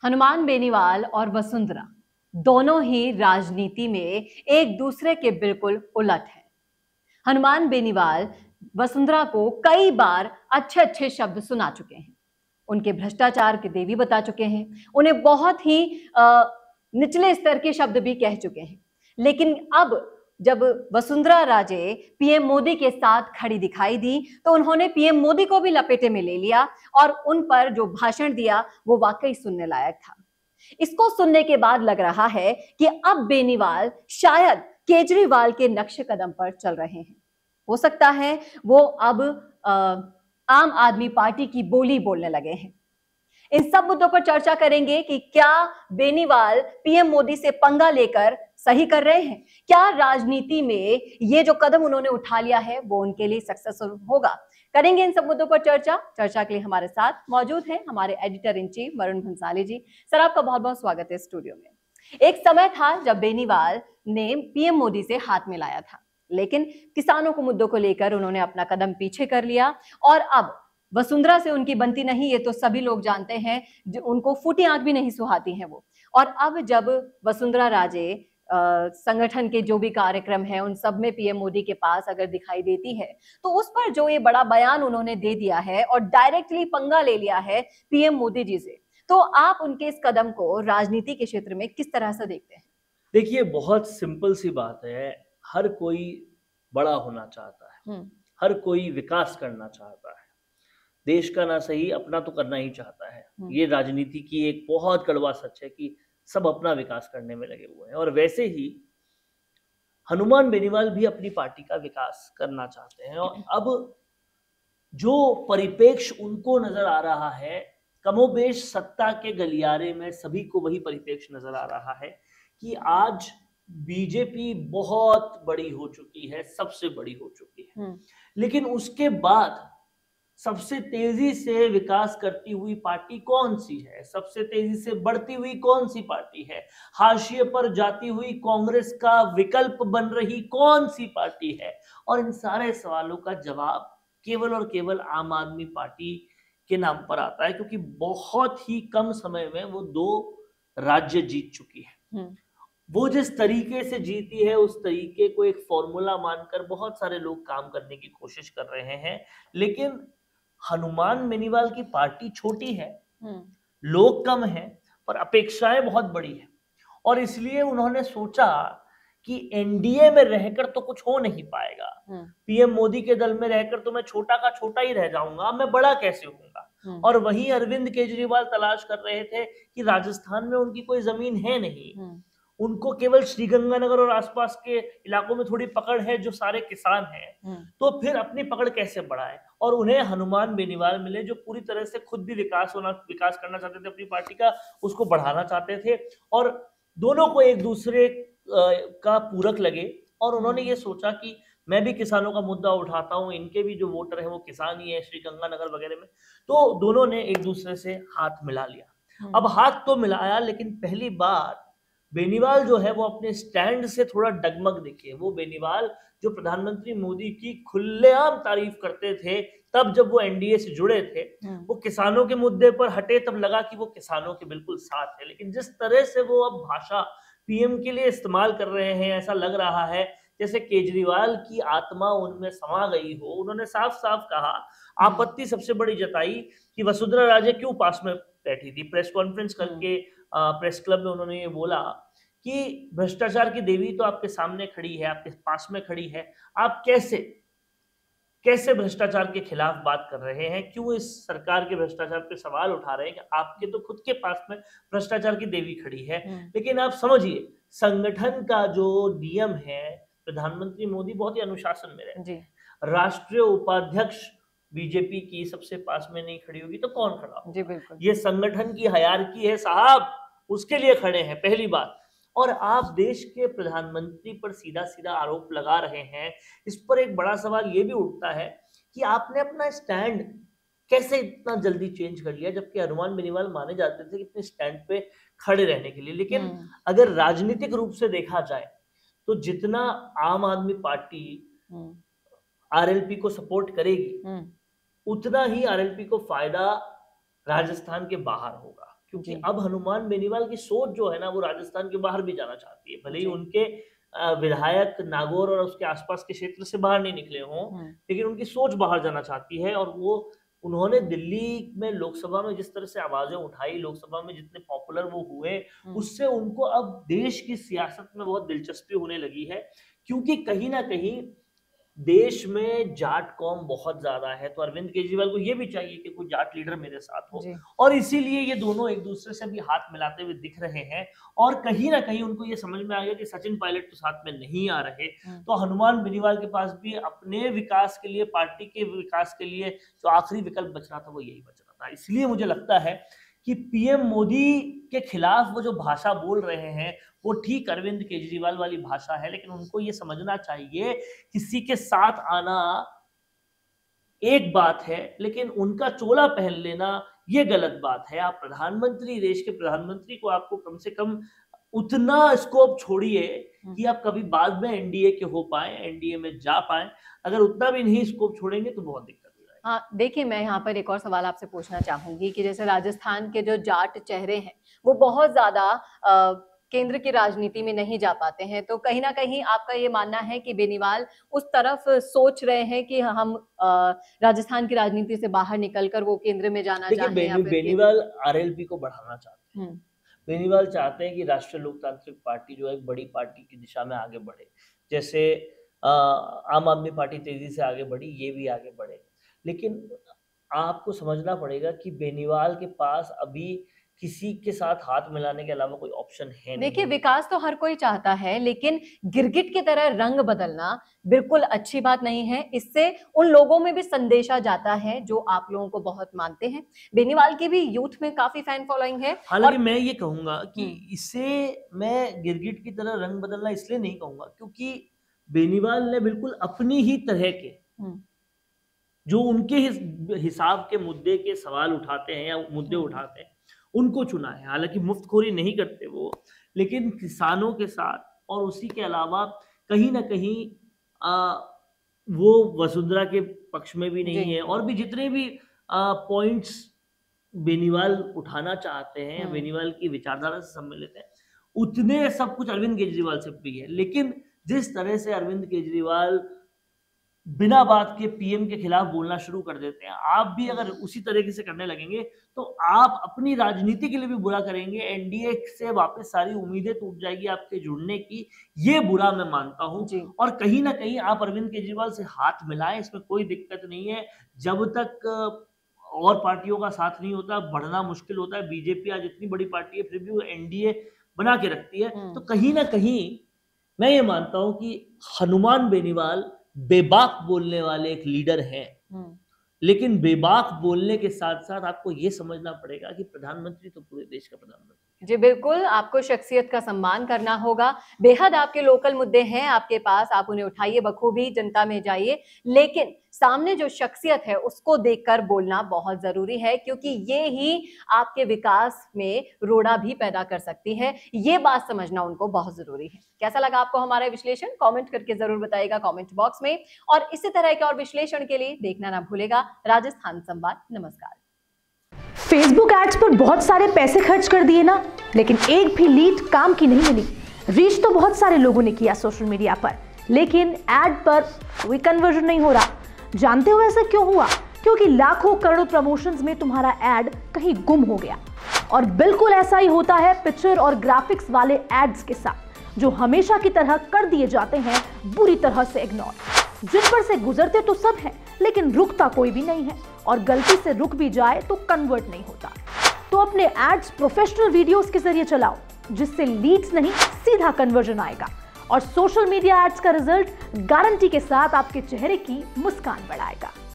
हनुमान बेनीवाल और वसुंधरा दोनों ही राजनीति में एक दूसरे के बिल्कुल उलट हैं। हनुमान बेनीवाल वसुंधरा को कई बार अच्छे अच्छे शब्द सुना चुके हैं, उनके भ्रष्टाचार के देवी बता चुके हैं, उन्हें बहुत ही निचले स्तर के शब्द भी कह चुके हैं। लेकिन अब जब वसुंधरा राजे पीएम मोदी के साथ खड़ी दिखाई दी तो उन्होंने पीएम मोदी को भी लपेटे में ले लिया और उन पर जो भाषण दिया वो वाकई सुनने लायक था। इसको सुनने के बाद लग रहा है कि अब बेनीवाल शायद केजरीवाल के नक्शे कदम पर चल रहे हैं। हो सकता है वो अब आम आदमी पार्टी की बोली बोलने लगे हैं। इन सब मुद्दों पर चर्चा करेंगे कि क्या बेनीवाल पीएम मोदी से पंगा लेकर सही कर रहे हैं, क्या राजनीति में ये जो कदम उन्होंने उठा लिया है वो उनके लिए सक्सेसफुल होगा। करेंगे इन सब मुद्दों पर चर्चा के लिए हमारे साथ मौजूद हैं हमारे editor in chief Varun Bhansali ji. Sir, आपका बहुत बहुत स्वागत है स्टूडियो में। एक समय था जब बेनीवाल ने पीएम मोदी से हाथ मिलाया था, लेकिन किसानों को मुद्दों को लेकर उन्होंने अपना कदम पीछे कर लिया और अब वसुंधरा से उनकी बनती नहीं, ये तो सभी लोग जानते हैं, जो उनको फूटी आंख भी नहीं सुहाती हैं वो। और अब जब वसुंधरा राजे संगठन के जो भी कार्यक्रम है उन सब में पीएम मोदी के पास अगर दिखाई देती है तो उस पर जो ये बड़ा बयान उन्होंने दे दिया है और डायरेक्टली पंगा ले लिया है पीएम मोदी जी से, तो आप उनके इस कदम को राजनीति के क्षेत्र में किस तरह से देखते हैं? देखिए, बहुत सिंपल सी बात है। हर कोई बड़ा होना चाहता है, हर कोई विकास करना चाहता है, देश का ना सही अपना तो करना ही चाहता है। ये राजनीति की एक बहुत कड़वा सच है कि सब अपना विकास करने में लगे हुए हैं और वैसे ही हनुमान बेनीवाल भी अपनी पार्टी का विकास करना चाहते हैं। और अब जो परिप्रेक्ष्य उनको नजर आ रहा है, कमोबेश सत्ता के गलियारे में सभी को वही परिप्रेक्ष्य नजर आ रहा है कि आज बीजेपी बहुत बड़ी हो चुकी है, सबसे बड़ी हो चुकी है, लेकिन उसके बाद सबसे तेजी से विकास करती हुई पार्टी कौन सी है, सबसे तेजी से बढ़ती हुई कौन सी पार्टी है, हाशिए पर जाती हुई कांग्रेस का विकल्प बन रही कौन सी पार्टी है। और इन सारे सवालों का जवाब केवल और केवल आम आदमी पार्टी के नाम पर आता है, क्योंकि बहुत ही कम समय में वो 2 राज्य जीत चुकी है। वो जिस तरीके से जीती है उस तरीके को एक फॉर्मूला मानकर बहुत सारे लोग काम करने की कोशिश कर रहे हैं, लेकिन हनुमान बेनीवाल की पार्टी छोटी है, लोग कम हैं, पर अपेक्षाएं बहुत बड़ी है और इसलिए उन्होंने सोचा कि एनडीए में रहकर तो कुछ हो नहीं पाएगा, पीएम मोदी के दल में रहकर तो मैं छोटा का छोटा ही रह जाऊंगा, मैं बड़ा कैसे होऊंगा। और वहीं अरविंद केजरीवाल तलाश कर रहे थे कि राजस्थान में उनकी कोई जमीन है नहीं, उनको केवल श्रीगंगानगर और आसपास के इलाकों में थोड़ी पकड़ है जो सारे किसान हैं, तो फिर अपनी पकड़ कैसे बढ़ाए। और उन्हें हनुमान बेनीवाल मिले जो पूरी तरह से खुद भी विकास करना चाहते थे, अपनी पार्टी का उसको बढ़ाना चाहते थे और दोनों को एक दूसरे का पूरक लगे। और उन्होंने ये सोचा कि मैं भी किसानों का मुद्दा उठाता हूँ, इनके भी जो वोटर हैं वो किसान ही है श्रीगंगानगर वगैरह में, तो दोनों ने एक दूसरे से हाथ मिला लिया। अब हाथ तो मिलाया, लेकिन पहली बार बेनीवाल जो है वो अपने स्टैंड से थोड़ा डगमग दिखे। वो बेनीवाल जो प्रधानमंत्री मोदी की खुलेआम तारीफ करते थे तब जब वो एनडीए से जुड़े थे, वो किसानों के मुद्दे पर हटे तब लगा कि वो किसानों के बिल्कुल साथ है, लेकिन जिस तरह से वो अब भाषा पीएम के लिए इस्तेमाल कर रहे हैं, ऐसा लग रहा है जैसे केजरीवाल की आत्मा उनमें समा गई हो। उन्होंने साफ साफ कहा, आपत्ति सबसे बड़ी जताई कि वसुंधरा राजे क्यों पास में बैठी थी। प्रेस कॉन्फ्रेंस करके प्रेस क्लब में उन्होंने ये बोला कि भ्रष्टाचार की देवी तो आपके सामने खड़ी है, आपके पास में खड़ी है, आप कैसे भ्रष्टाचार के खिलाफ बात कर रहे हैं, क्यों इस सरकार के भ्रष्टाचार पे सवाल उठा रहे हैं कि आपके तो खुद के पास में भ्रष्टाचार की देवी खड़ी है। लेकिन आप समझिए, संगठन का जो नियम है, प्रधानमंत्री मोदी बहुत ही अनुशासन में रहते हैं, राष्ट्रीय उपाध्यक्ष बीजेपी की सबसे पास में नहीं खड़ी होगी तो कौन खड़ा होगा? जी बिल्कुल। ये संगठन की हायरार्की है साहब, उसके लिए खड़े हैं, पहली बात। और आप देश के प्रधानमंत्री पर सीधा सीधा आरोप लगा रहे हैं। इस पर एक बड़ा सवाल ये भी उठता है कि आपने अपना स्टैंड कैसे इतना जल्दी चेंज कर लिया, जबकि हनुमान बेनीवाल माने जाते थे कि अपने स्टैंड पे खड़े रहने के लिए। लेकिन अगर राजनीतिक रूप से देखा जाए तो जितना आम आदमी पार्टी आरएलपी को सपोर्ट करेगी, उतना ही आरएलपी को फायदा राजस्थान के बाहर होगा। क्योंकि अब हनुमान बेनीवाल की सोच जो है ना वो राजस्थान के बाहर भी जाना चाहती है। भले ही उनके विधायक नागौर और उसके आसपास के क्षेत्र से बाहर नहीं निकले हों, लेकिन उनकी सोच बाहर जाना चाहती है। और वो उन्होंने दिल्ली में लोकसभा में जिस तरह से आवाजें उठाई, लोकसभा में जितने पॉपुलर वो हुए, उससे उनको अब देश की सियासत में बहुत दिलचस्पी होने लगी है। क्योंकि कहीं ना कहीं देश में जाट कौम बहुत ज्यादा है, तो अरविंद केजरीवाल को ये भी चाहिए कि कोई जाट लीडर मेरे साथ हो, और इसीलिए ये दोनों एक दूसरे से भी हाथ मिलाते हुए दिख रहे हैं। और कहीं ना कहीं उनको ये समझ में आ गया कि सचिन पायलट तो साथ में नहीं आ रहे, तो हनुमान बेनीवाल के पास भी अपने विकास के लिए, पार्टी के विकास के लिए जो आखिरी विकल्प बच रहा था वो यही बच रहा था। इसलिए मुझे लगता है कि पीएम मोदी के खिलाफ वो जो भाषा बोल रहे हैं वो ठीक अरविंद केजरीवाल वाली भाषा है, लेकिन उनको ये समझना चाहिए किसी के साथ आना एक बात है, लेकिन उनका चोला पहन लेना ये गलत बात है। आप प्रधानमंत्री, देश के प्रधानमंत्री को आपको कम से कम उतना स्कोप छोड़िए कि आप कभी बाद में एनडीए के हो पाए, एनडीए में जा पाए। अगर उतना भी नहीं स्कोप छोड़ेंगे तो बहुत दिक्कत। हाँ, देखिए मैं यहाँ पर एक और सवाल आपसे पूछना चाहूंगी कि जैसे राजस्थान के जो जाट चेहरे हैं वो बहुत ज्यादा केंद्र की राजनीति में नहीं जा पाते हैं, तो कहीं ना कहीं आपका ये मानना है कि बेनीवाल उस तरफ सोच रहे हैं कि हम राजस्थान की राजनीति से बाहर निकलकर वो केंद्र में जाना चाहते हैं? बेनीवाल आरएलपी को बढ़ाना चाहते हैं। बेनीवाल चाहते हैं कि राष्ट्रीय लोकतांत्रिक पार्टी जो है एक बड़ी पार्टी की दिशा में आगे बढ़े। जैसे आम आदमी पार्टी तेजी से आगे बढ़ी, ये भी आगे बढ़े। लेकिन आपको समझना पड़ेगा कि बेनीवाल के पास अभी किसी के साथ हाथ मिलाने के अलावा कोई ऑप्शन है नहीं। देखिए विकास तो हर कोई चाहता है, लेकिन गिरगिट की तरह रंग बदलना बिल्कुल अच्छी बात नहीं है। इससे उन लोगों में भी संदेशा जाता है जो आप लोगों को बहुत मानते हैं। बेनीवाल की भी यूथ में काफी फैन फॉलोइंग है। हालांकि मैं ये कहूंगा कि इसे मैं गिरगिट की तरह रंग बदलना इसलिए नहीं कहूंगा क्योंकि बेनीवाल ने बिल्कुल अपनी ही तरह के जो उनके हिसाब के मुद्दे के सवाल उठाते हैं या मुद्दे उठाते हैं उनको चुना है। हालांकि मुफ्तखोरी नहीं करते वो, लेकिन किसानों के साथ और उसी के अलावा कहीं ना कहीं वो वसुंधरा के पक्ष में भी नहीं है। और भी जितने भी पॉइंट्स बेनीवाल उठाना चाहते हैं, बेनीवाल की विचारधारा से सम्मिलित है, उतने सब कुछ अरविंद केजरीवाल से भी है। लेकिन जिस तरह से अरविंद केजरीवाल बिना बात के पीएम के खिलाफ बोलना शुरू कर देते हैं, आप भी अगर उसी तरीके से करने लगेंगे तो आप अपनी राजनीति के लिए भी बुरा करेंगे। एनडीए से वापस सारी उम्मीदें टूट जाएगी आपके जुड़ने की, ये बुरा मैं मानता हूं। और कहीं ना कहीं आप अरविंद केजरीवाल से हाथ मिलाएं, इसमें कोई दिक्कत नहीं है। जब तक और पार्टियों का साथ नहीं होता, बढ़ना मुश्किल होता है। बीजेपी आज इतनी बड़ी पार्टी है, फिर भी वो एनडीए बना के रखती है। तो कहीं ना कहीं मैं ये मानता हूं कि हनुमान बेनीवाल बेबाक बोलने वाले एक लीडर हैं, लेकिन बेबाक बोलने के साथ साथ आपको ये समझना पड़ेगा कि प्रधानमंत्री तो पूरे देश का प्रधानमंत्री। जी बिल्कुल, आपको शख्सियत का सम्मान करना होगा। बेहद आपके लोकल मुद्दे हैं आपके पास, आप उन्हें उठाइए, बखूबी जनता में जाइए, लेकिन सामने जो शख्सियत है उसको देखकर बोलना बहुत जरूरी है, क्योंकि ये ही आपके विकास में रोड़ा भी पैदा कर सकती है। ये बात समझना उनको बहुत जरूरी है। कैसा लगा आपको हमारा विश्लेषण? कमेंट करके जरूर बताइएगा कमेंट बॉक्स में। और इसी तरह के और विश्लेषण के लिए देखना ना भूलेगा राजस्थान संवाद। नमस्कार। फेसबुक एड्स पर बहुत सारे पैसे खर्च कर दिए ना, लेकिन एक भी लीड काम की नहीं मिली। रीच तो बहुत सारे लोगों ने किया सोशल मीडिया पर, लेकिन एड पर कोई कन्वर्जन नहीं हो रहा। जानते हो ऐसा क्यों हुआ? क्योंकि लाखों करोड़ों प्रमोशंस में तुम्हारा एड कहीं गुम हो गया। और बिल्कुल ऐसा ही होता है पिक्चर और ग्राफिक्स वाले एड्स के साथ, जो हमेशा की तरह कर दिए जाते हैं बुरी तरह से इग्नोर। जिन पर से गुजरते तो सब हैं, लेकिन रुकता कोई भी नहीं है, और गलती से रुक भी जाए तो कन्वर्ट नहीं होता। तो अपने एड्स प्रोफेशनल वीडियोस के जरिए चलाओ, जिससे लीड्स नहीं सीधा कन्वर्जन आएगा, और सोशल मीडिया एड्स का रिजल्ट गारंटी के साथ आपके चेहरे की मुस्कान बढ़ाएगा।